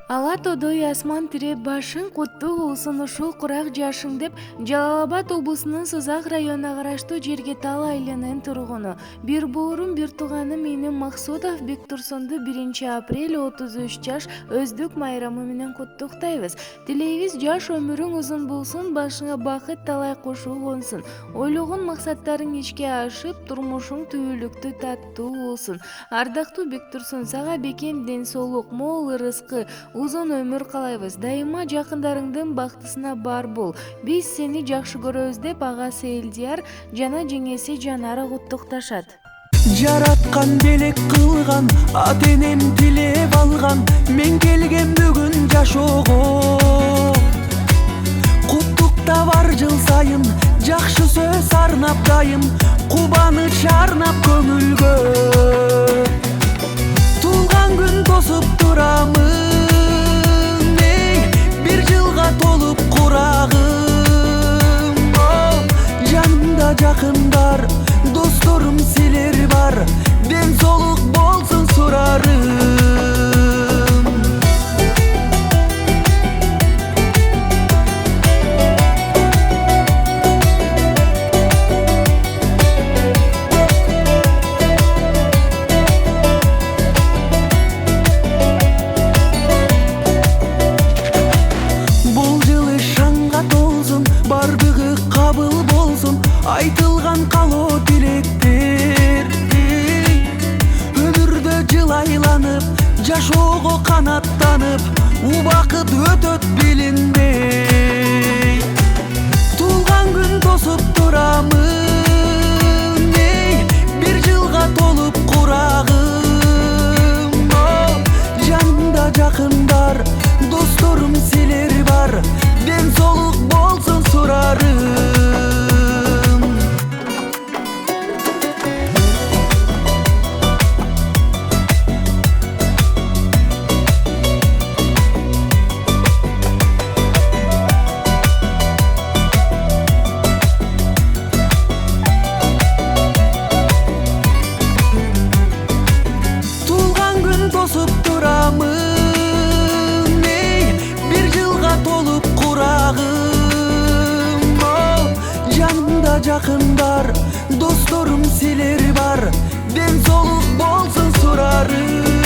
Ала тодой асман тиреп башың куттуу болсун ушул курак жашың деп Жалал-Абад облусунун Созак районуна караштуу Жергетал айылынын тургуну бир боорум бир тууганым менен Максудов Бектурсунду 1 апрель 33 жаш өздүк майрамы менен куттуктайбыз. Тилейбиз жаш өмүрүң узун болсун, башыңа бакыт талай кошуу консун, ойлогон максаттарың ишке ашып, турмушуң түбөлүктүү таттуу болсун. Ардактуу Бектурсун, сага бекем ден соолук, мол ырыскы, узун өмүр каалайбыз. Дайыма жакындарыңдын бактысына бар бол. Биз сени жакшы көрөбүз деп агасы Элдияр жана жеңеси Жанара куттукташат. Жараткан белек кылган, ата-энем тилеп алган, мен келген бүгүн жашоого. Куттуктап бар жыл сайын, жакшы сөз арнап дайым, кубаныч арнап көңүлгө. Туулган күн тосуп турамын, бир жылга толуп курагым. Жанымда жакындар, досторум силер бар, ден соолук болсун сурарым. Бул жылы шаңга толсун, бардыгы кабыл болсун, айтылган каалоо тилектер. Өмүрдө жылайланып, жашоого канаттанып, убакыт өтөт билинбей. Туулган күн тосуп турамын, бир жылга толуп курагым. Жанымда жакындар, досторум силер бар, ден соолук болсун сурарым. Туулган күн тосуп турамын, бир жылга толуп курагым. Жанымда жакындар, досторум силер бар, ден соолук болсун сурарым.